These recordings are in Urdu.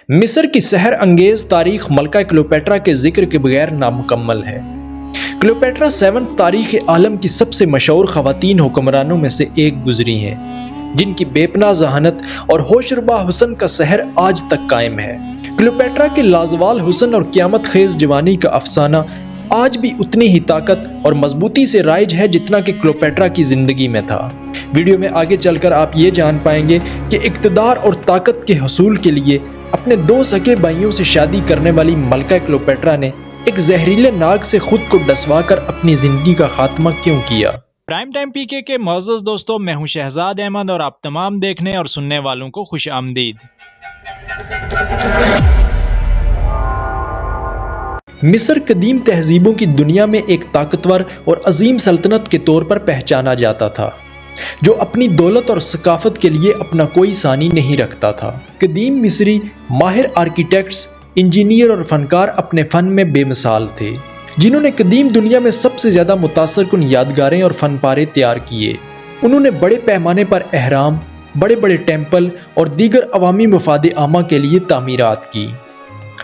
مصر کی سحر انگیز تاریخ ملکہ کلیوپیٹرا کے ذکر کے بغیر نامکمل ہے۔ کلیوپیٹرا 7 تاریخ عالم کی سب سے مشہور خواتین حکمرانوں میں سے ایک گزری ہیں، جن کی بے پناہ ذہانت اور ہوشربا حسن کا سحر آج تک قائم ہے۔ کلیوپیٹرا کے لازوال حسن اور قیامت خیز جوانی کا افسانہ آج بھی اتنی ہی طاقت اور مضبوطی سے رائج ہے جتنا کہ کلیوپیٹرا کی زندگی میں تھا۔ ویڈیو میں آگے چل کر آپ یہ جان پائیں گے کہ اقتدار اور طاقت کے حصول کے لیے اپنے 2 سگے بھائیوں سے شادی کرنے والی ملکہ کلیوپیٹرا نے ایک زہریلے ناگ سے خود کو ڈسوا کر اپنی زندگی کا خاتمہ کیوں کیا۔ پرائم ٹائم پی کے معزز دوستوں، میں ہوں شہزاد احمد اور آپ تمام دیکھنے اور سننے والوں کو خوش آمدید۔ مصر قدیم تہذیبوں کی دنیا میں ایک طاقتور اور عظیم سلطنت کے طور پر پہچانا جاتا تھا، جو اپنی دولت اور ثقافت کے لیے اپنا کوئی ثانی نہیں رکھتا تھا۔ قدیم مصری ماہر آرکیٹیکٹس، انجینئر اور فنکار اپنے فن میں بے مثال تھے، جنہوں نے قدیم دنیا میں سب سے زیادہ متاثر کن یادگاریں اور فن پارے تیار کیے۔ انہوں نے بڑے پیمانے پر اہرام، بڑے بڑے ٹیمپل اور دیگر عوامی مفاد عامہ کے لیے تعمیرات کی،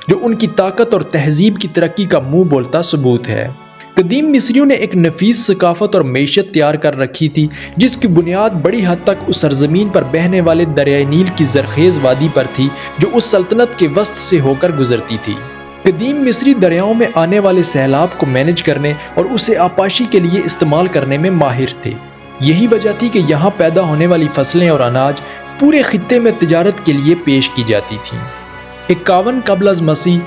جو ان کی طاقت اور تہذیب کی ترقی کا منہ بولتا ثبوت ہے۔ قدیم مصریوں نے ایک نفیس ثقافت اور معیشت تیار کر رکھی تھی، جس کی بنیاد بڑی حد تک اس سرزمین پر بہنے والے دریائے نیل کی زرخیز وادی پر تھی، جو اس سلطنت کے وسط سے ہو کر گزرتی تھی۔ قدیم مصری دریاؤں میں آنے والے سیلاب کو مینج کرنے اور اسے آبپاشی کے لیے استعمال کرنے میں ماہر تھے۔ یہی وجہ تھی کہ یہاں پیدا ہونے والی فصلیں اور اناج پورے خطے میں تجارت کے لیے پیش کی جاتی تھیں۔ 51 قبل از مسیح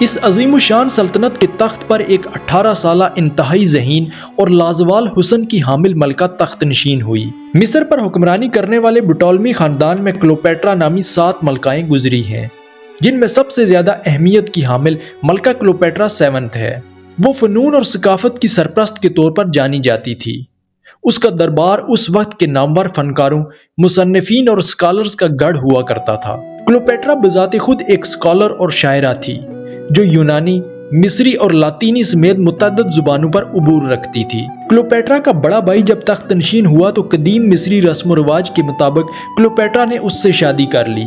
اس عظیم الشان سلطنت کے تخت پر ایک 18 سالہ انتہائی ذہین اور لازوال حسن کی حامل ملکہ تخت نشین ہوئی۔ مصر پر حکمرانی کرنے والے بٹولمی خاندان میں کلیوپیٹرا نامی 7 ملکائیں گزری ہیں، جن میں سب سے زیادہ اہمیت کی حامل ملکہ کلیوپیٹرا 7 ہے۔ وہ فنون اور ثقافت کی سرپرست کے طور پر جانی جاتی تھی۔ اس کا دربار اس وقت کے نامور فنکاروں، مصنفین اور اسکالرز کا گڑھ ہوا کرتا تھا۔ کلیوپیٹرا بذات خود ایک اسکالر اور شاعرہ تھی، جو یونانی، مصری اور لاطینی سمیت متعدد زبانوں پر عبور رکھتی تھی۔ کلیوپیٹرا کا بڑا بھائی جب تخت نشین ہوا تو قدیم مصری رسم و رواج کے مطابق کلیوپیٹرا نے اس سے شادی کر لی،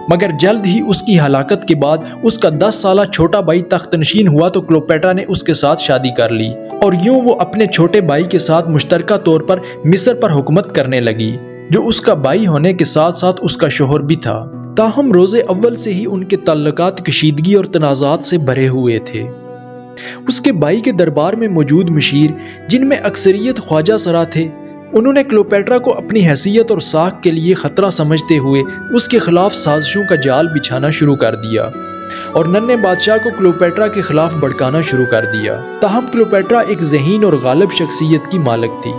مگر جلد ہی اس کی ہلاکت کے بعد اس کا 10 سالہ چھوٹا بھائی تخت نشین ہوا تو کلیوپیٹرا نے اس کے ساتھ شادی کر لی، اور یوں وہ اپنے چھوٹے بھائی کے ساتھ مشترکہ طور پر مصر پر حکومت کرنے لگی، جو اس کا بھائی ہونے کے ساتھ ساتھ اس کا شوہر بھی تھا۔ تاہم روز اول سے ہی ان کے تعلقات کشیدگی اور تنازعات سے بھرے ہوئے تھے۔ اس کے بھائی کے دربار میں موجود مشیر، جن میں اکثریت خواجہ سرا تھے، انہوں نے کلیوپیٹرا کو اپنی حیثیت اور ساکھ کے لیے خطرہ سمجھتے ہوئے اس کے خلاف سازشوں کا جال بچھانا شروع کر دیا اور ننھے بادشاہ کو کلیوپیٹرا کے خلاف بھڑکانا شروع کر دیا۔ تاہم کلیوپیٹرا ایک ذہین اور غالب شخصیت کی مالک تھی،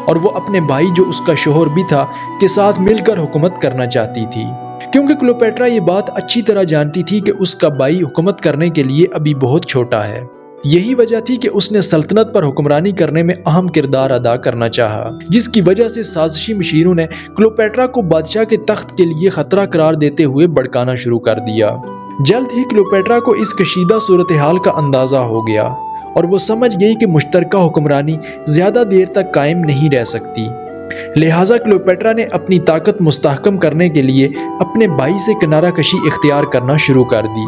اور وہ اپنے بھائی، جو اس کا شوہر بھی تھا، کے ساتھ مل کر حکومت کرنا چاہتی تھی، کیونکہ کلیوپیٹرا یہ بات اچھی طرح جانتی تھی کہ اس کا بھائی حکومت کرنے کے لیے ابھی بہت چھوٹا ہے۔ یہی وجہ تھی کہ اس نے سلطنت پر حکمرانی کرنے میں اہم کردار ادا کرنا چاہا، جس کی وجہ سے سازشی مشیروں نے کلیوپیٹرا کو بادشاہ کے تخت کے لیے خطرہ قرار دیتے ہوئے بھڑکانا شروع کر دیا۔ جلد ہی کلیوپیٹرا کو اس کشیدہ صورتحال کا اندازہ ہو گیا، اور وہ سمجھ گئی کہ مشترکہ حکمرانی زیادہ دیر تک قائم نہیں رہ سکتی۔ لہٰذا کلیوپیٹرا نے اپنی طاقت مستحکم کرنے کے لیے اپنے بھائی سے کنارہ کشی اختیار کرنا شروع کر دی۔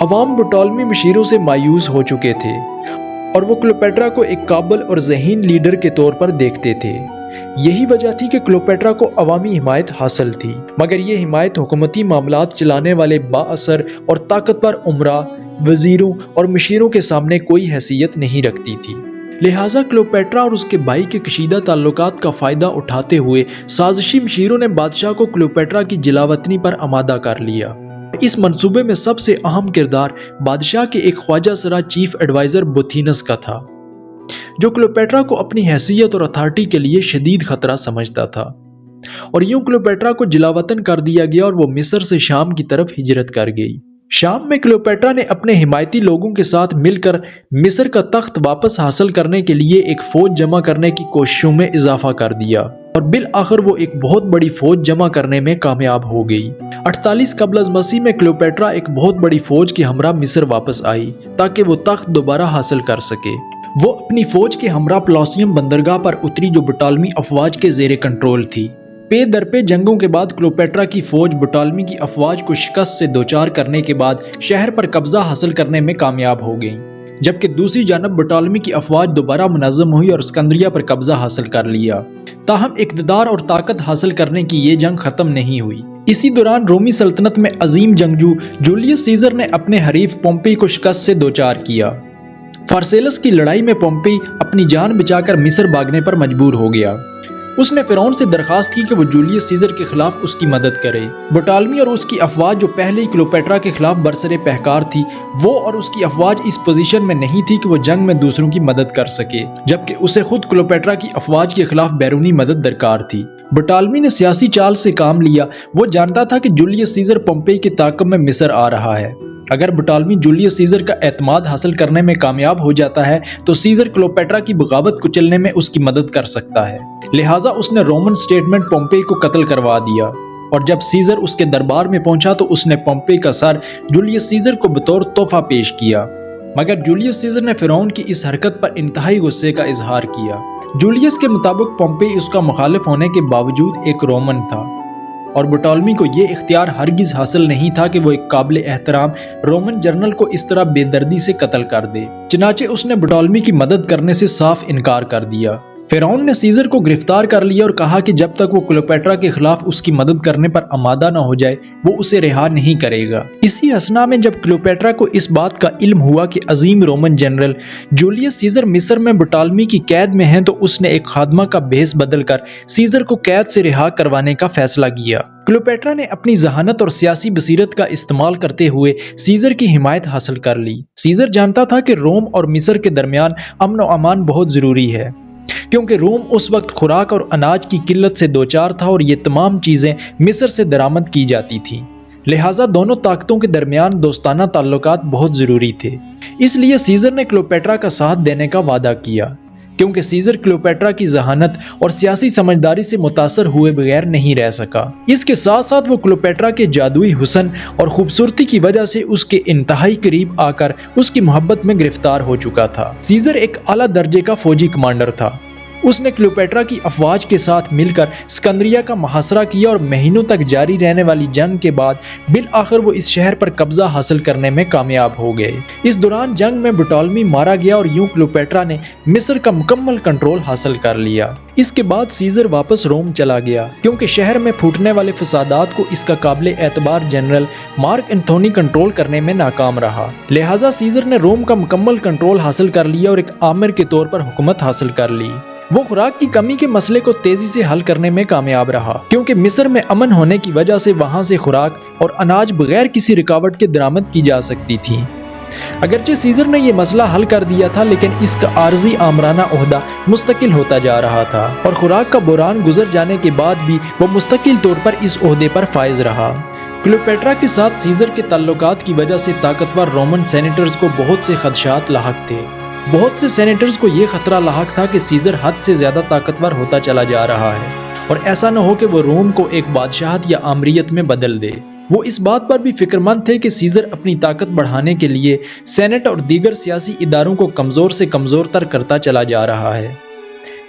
عوام بٹولمی مشیروں سے مایوس ہو چکے تھے، اور وہ کلیوپیٹرا کو ایک قابل اور ذہین لیڈر کے طور پر دیکھتے تھے۔ یہی وجہ تھی کہ کلیوپیٹرا کو عوامی حمایت حاصل تھی، مگر یہ حمایت حکومتی معاملات چلانے والے بااثر اور طاقتور امراء، وزیروں اور مشیروں کے سامنے کوئی حیثیت نہیں رکھتی تھی۔ لہٰذا کلیوپیٹرا اور اس کے بھائی کے کشیدہ تعلقات کا فائدہ اٹھاتے ہوئے سازشی مشیروں نے بادشاہ کو کلیوپیٹرا کی جلاوطنی پر آمادہ کر لیا۔ اس منصوبے میں سب سے اہم کردار بادشاہ کے ایک خواجہ سرا چیف ایڈوائزر بوتھینس کا تھا، جو کلیوپیٹرا کو اپنی حیثیت اور اتھارٹی کے لیے شدید خطرہ سمجھتا تھا، اور یوں کلیوپیٹرا کو جلاوطن کر دیا گیا اور وہ مصر سے شام کی طرف ہجرت کر گئی۔ شام میں کلیوپیٹرا نے اپنے حمایتی لوگوں کے ساتھ مل کر مصر کا تخت واپس حاصل کرنے کے لیے ایک فوج جمع کرنے کی کوششوں میں اضافہ کر دیا، اور بالآخر وہ ایک بہت بڑی فوج جمع کرنے میں کامیاب ہو گئی۔ 48 قبل از مسیح میں کلیوپیٹرا ایک بہت بڑی فوج کے ہمراہ مصر واپس آئی تاکہ وہ تخت دوبارہ حاصل کر سکے۔ وہ اپنی فوج کے ہمراہ پلاسیم بندرگاہ پر اتری، جو بٹالمی افواج کے زیر کنٹرول تھی۔ پے در پے جنگوں کے بعد کلیوپیٹرا کی فوج بٹالمی کی افواج کو شکست سے دوچار کرنے کے بعد شہر پر قبضہ حاصل کرنے میں کامیاب ہو گئی، جبکہ دوسری جانب بٹالمی کی افواج دوبارہ منظم ہوئی اور اسکندریہ پر قبضہ حاصل کر لیا۔ تاہم اقتدار اور طاقت حاصل کرنے کی یہ جنگ ختم نہیں ہوئی۔ اسی دوران رومی سلطنت میں عظیم جنگجو جولیس سیزر نے اپنے حریف پومپئی کو شکست سے دوچار کیا۔ فارسیلس کی لڑائی میں پومپئی اپنی جان بچا کر مصر بھاگنے پر مجبور ہو گیا۔ اس نے فرعون سے درخواست کی کہ وہ جولیس سیزر کے خلاف اس کی مدد کرے۔ بٹالمی اور اس کی افواج جو پہلے ہی کلیوپیٹرا کے خلاف برسر پیکار تھی، وہ اور اس کی افواج اس پوزیشن میں نہیں تھی کہ وہ جنگ میں دوسروں کی مدد کر سکے، جبکہ اسے خود کلیوپیٹرا کی افواج کے خلاف بیرونی مدد درکار تھی۔ بٹالمی نے سیاسی چال سے کام لیا۔ وہ جانتا تھا کہ جولیس سیزر پومپئی کے تعاقب میں مصر آ رہا ہے۔ اگر بٹالمی جولیس سیزر کا اعتماد حاصل کرنے میں کامیاب ہو جاتا ہے تو سیزر کلیوپیٹرا کی بغاوت کو چلنے میں اس کی مدد کر سکتا ہے۔ لہٰذا اس نے رومن اسٹیٹمنٹ پومپئی کو قتل کروا دیا، اور جب سیزر اس کے دربار میں پہنچا تو اس نے پومپئی کا سر جولیس سیزر کو بطور تحفہ پیش کیا، مگر جولیس سیزر نے فرعون کی اس حرکت پر انتہائی غصے کا اظہار کیا۔ جولیس کے مطابق پومپئی اس کا مخالف ہونے کے باوجود ایک رومن تھا، اور بٹالمی کو یہ اختیار ہرگز حاصل نہیں تھا کہ وہ ایک قابل احترام رومن جنرل کو اس طرح بے دردی سے قتل کر دے۔ چنانچہ اس نے بٹالمی کی مدد کرنے سے صاف انکار کر دیا۔ فرعون نے سیزر کو گرفتار کر لیا اور کہا کہ جب تک وہ کلیوپیٹرا کے خلاف اس کی مدد کرنے پر آمادہ نہ ہو جائے وہ اسے رہا نہیں کرے گا۔ اسی اثنا میں جب کلیوپیٹرا کو اس بات کا علم ہوا کہ عظیم رومن جنرل جولیس سیزر مصر میں بٹالمی کی قید میں ہیں تو اس نے ایک خادمہ کا بھیس بدل کر سیزر کو قید سے رہا کروانے کا فیصلہ کیا۔ کلیوپیٹرا نے اپنی ذہانت اور سیاسی بصیرت کا استعمال کرتے ہوئے سیزر کی حمایت حاصل کر لی۔ سیزر جانتا تھا کہ روم اور مصر کے درمیان امن و امان بہت ضروری ہے، کیونکہ روم اس وقت خوراک اور اناج کی قلت سے دوچار تھا اور یہ تمام چیزیں مصر سے درآمد کی جاتی تھیں۔ لہٰذا دونوں طاقتوں کے درمیان دوستانہ تعلقات بہت ضروری تھے۔ اس لیے سیزر نے کلیوپیٹرا کا ساتھ دینے کا وعدہ کیا، کیونکہ سیزر کلیوپیٹرا کی ذہانت اور سیاسی سمجھداری سے متاثر ہوئے بغیر نہیں رہ سکا۔ اس کے ساتھ ساتھ وہ کلیوپیٹرا کے جادوئی حسن اور خوبصورتی کی وجہ سے اس کے انتہائی قریب آ کر اس کی محبت میں گرفتار ہو چکا تھا۔ سیزر ایک اعلیٰ درجے کا فوجی کمانڈر تھا۔ اس نے کلیوپیٹرا کی افواج کے ساتھ مل کر اسکندریہ کا محاصرہ کیا اور مہینوں تک جاری رہنے والی جنگ کے بعد بالآخر وہ اس شہر پر قبضہ حاصل کرنے میں کامیاب ہو گئے۔ اس دوران جنگ میں بٹالمی مارا گیا اور یوں کلیوپیٹرا نے مصر کا مکمل کنٹرول حاصل کر لیا۔ اس کے بعد سیزر واپس روم چلا گیا، کیونکہ شہر میں پھوٹنے والے فسادات کو اس کا قابل اعتبار جنرل مارک انتھونی کنٹرول کرنے میں ناکام رہا۔ لہٰذا سیزر نے روم کا مکمل کنٹرول حاصل کر لیا اور ایک آمر کے طور پر حکومت حاصل کر لی۔ وہ خوراک کی کمی کے مسئلے کو تیزی سے حل کرنے میں کامیاب رہا، کیونکہ مصر میں امن ہونے کی وجہ سے وہاں سے خوراک اور اناج بغیر کسی رکاوٹ کے درآمد کی جا سکتی تھی۔ اگرچہ سیزر نے یہ مسئلہ حل کر دیا تھا، لیکن اس کا عارضی آمرانہ عہدہ مستقل ہوتا جا رہا تھا، اور خوراک کا بحران گزر جانے کے بعد بھی وہ مستقل طور پر اس عہدے پر فائز رہا۔ کلیوپیٹرا کے ساتھ سیزر کے تعلقات کی وجہ سے طاقتور رومن سینیٹرز کو بہت سے خدشات لاحق تھے۔ بہت سے سینیٹرز کو یہ خطرہ لاحق تھا کہ سیزر حد سے زیادہ طاقتور ہوتا چلا جا رہا ہے، اور ایسا نہ ہو کہ وہ روم کو ایک بادشاہت یا آمریت میں بدل دے۔ وہ اس بات پر بھی فکر مند تھے کہ سیزر اپنی طاقت بڑھانے کے لیے سینٹ اور دیگر سیاسی اداروں کو کمزور سے کمزور تر کرتا چلا جا رہا ہے۔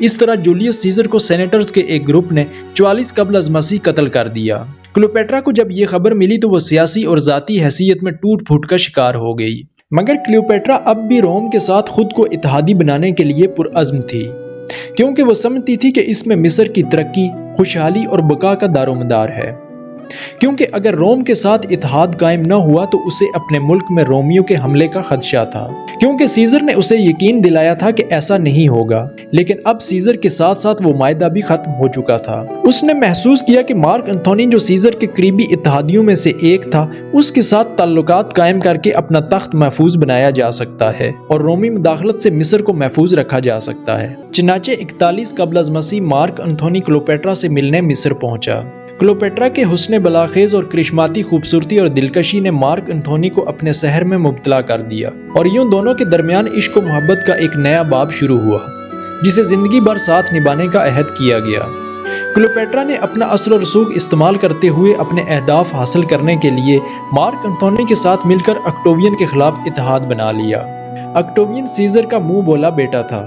اس طرح جولیس سیزر کو سینیٹرز کے ایک گروپ نے 44 قبل از مسیح قتل کر دیا۔ کلیوپیٹرا کو جب یہ خبر ملی تو وہ سیاسی اور ذاتی حیثیت میں ٹوٹ پھوٹ کا شکار ہو گئی، مگر کلیوپیٹرا اب بھی روم کے ساتھ خود کو اتحادی بنانے کے لیے پرعزم تھی، کیونکہ وہ سمجھتی تھی کہ اس میں مصر کی ترقی، خوشحالی اور بقا کا دار و مدار ہے۔ کیونکہ اگر روم کے ساتھ اتحاد قائم نہ ہوا تو اسے اپنے ملک میں رومیوں کے حملے کا خدشہ تھا، کیونکہ سیزر نے اسے یقین دلایا تھا کہ ایسا نہیں ہوگا۔ لیکن اب سیزر کے ساتھ ساتھ وہ معاہدہ بھی ختم ہو چکا تھا۔ اس نے محسوس کیا کہ مارک انتھونی جو سیزر کے قریبی اتحادیوں میں سے ایک تھا، اس کے ساتھ تعلقات قائم کر کے اپنا تخت محفوظ بنایا جا سکتا ہے اور رومی مداخلت سے مصر کو محفوظ رکھا جا سکتا ہے۔ چنانچہ 41 قبل از مسیح مارک انتھونی کلیوپیٹرا سے ملنے مصر پہنچا۔ کلیوپیٹرا کے حسن بلاخیز اور کرشماتی خوبصورتی اور دلکشی نے مارک انتھونی کو اپنے سحر میں مبتلا کر دیا، اور یوں دونوں کے درمیان عشق و محبت کا ایک نیا باب شروع ہوا، جسے زندگی بھر ساتھ نبھانے کا عہد کیا گیا۔ کلیوپیٹرا نے اپنا اثر و رسوخ استعمال کرتے ہوئے اپنے اہداف حاصل کرنے کے لیے مارک انتھونی کے ساتھ مل کر اکٹوین کے خلاف اتحاد بنا لیا۔ اکٹوین سیزر کا منہ بولا بیٹا تھا۔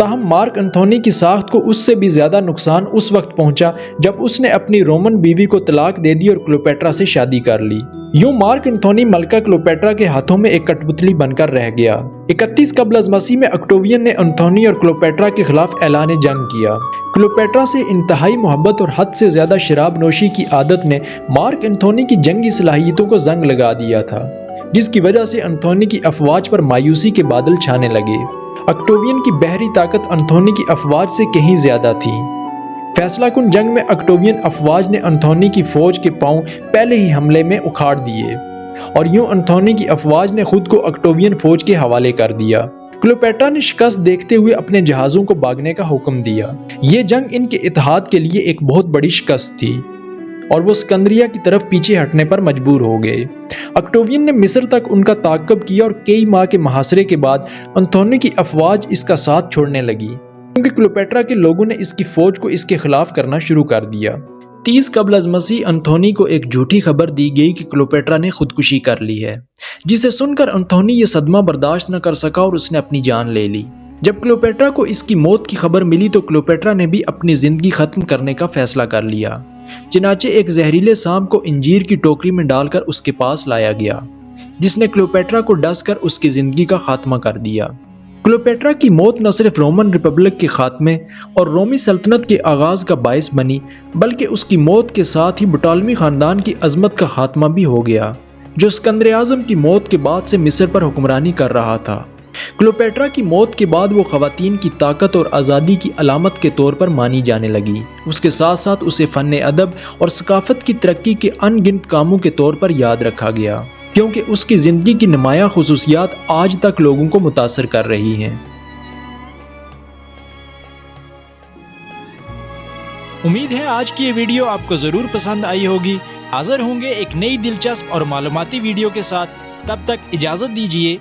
تاہم مارک انتھونی کی ساخت کو اس سے بھی زیادہ نقصان اس وقت پہنچا جب اس نے اپنی رومن بیوی کو طلاق دے دی اور کلیوپیٹرا سے شادی کر لی۔ یوں مارک انتھونی ملکہ کلیوپیٹرا کے ہاتھوں میں ایک کٹ پتلی بن کر رہ گیا۔ 31 قبل از مسیح میں اکٹوین نے انتھونی اور کلیوپیٹرا کے خلاف اعلان جنگ کیا۔ کلیوپیٹرا سے انتہائی محبت اور حد سے زیادہ شراب نوشی کی عادت نے مارک انتھونی کی جنگی صلاحیتوں کو زنگ لگا دیا تھا، جس کی وجہ سے انتھونی کی افواج پر مایوسی کے بادل چھانے لگے۔ اکٹوین کی بحری طاقت انتھونی کی افواج سے کہیں زیادہ تھی۔ فیصلہ کن جنگ میں اکٹوین افواج نے انتھونی کی فوج کے پاؤں پہلے ہی حملے میں اکھاڑ دیے اور یوں انتھونی کی افواج نے خود کو اکٹوین فوج کے حوالے کر دیا۔ کلیوپیٹرا نے شکست دیکھتے ہوئے اپنے جہازوں کو بھاگنے کا حکم دیا۔ یہ جنگ ان کے اتحاد کے لیے ایک بہت بڑی شکست تھی اور وہ اسکندریہ کی طرف پیچھے ہٹنے پر مجبور ہو گئے۔ اکٹوین نے مصر تک ان کا تعاقب کیا اور کئی ماہ کے محاصرے کے بعد انتھونی کی افواج اس کا ساتھ چھوڑنے لگی کیونکہ کلیوپیٹرا کے لوگوں نے اس کی فوج کو اس کے خلاف کرنا شروع کر دیا۔ 30 قبل از مسیح انتھونی کو ایک جھوٹی خبر دی گئی کہ کلیوپیٹرا نے خودکشی کر لی ہے، جسے سن کر انتھونی یہ صدمہ برداشت نہ کر سکا اور اس نے اپنی جان لے لی۔ جب کلیوپیٹرا کو اس کی موت کی خبر ملی تو کلیوپیٹرا نے بھی اپنی زندگی ختم کرنے کا فیصلہ کر لیا۔ چنانچہ ایک زہریلے سانپ کو انجیر کی ٹوکری میں ڈال کر اس کے پاس لایا گیا، جس نے کلیوپیٹرا کو ڈس کر اس کی زندگی کا خاتمہ کر دیا۔ کلیوپیٹرا کی موت نہ صرف رومن ریپبلک کے خاتمے اور رومی سلطنت کے آغاز کا باعث بنی، بلکہ اس کی موت کے ساتھ ہی بٹالمی خاندان کی عظمت کا خاتمہ بھی ہو گیا، جو اسکندر اعظم کی موت کے بعد سے مصر پر حکمرانی کر رہا تھا۔ کلیوپیٹرا کی موت کے بعد وہ خواتین کی طاقت اور آزادی کی علامت کے طور پر مانی جانے لگی۔ اس کے ساتھ ساتھ اسے فن ادب اور ثقافت کی ترقی کے ان گنت کاموں کے طور پر یاد رکھا گیا، کیونکہ اس کی زندگی کی نمایاں خصوصیات آج تک لوگوں کو متاثر کر رہی ہیں۔ امید ہے آج کی یہ ویڈیو آپ کو ضرور پسند آئی ہوگی۔ حاضر ہوں گے ایک نئی دلچسپ اور معلوماتی ویڈیو کے ساتھ، تب تک اجازت دیجیے۔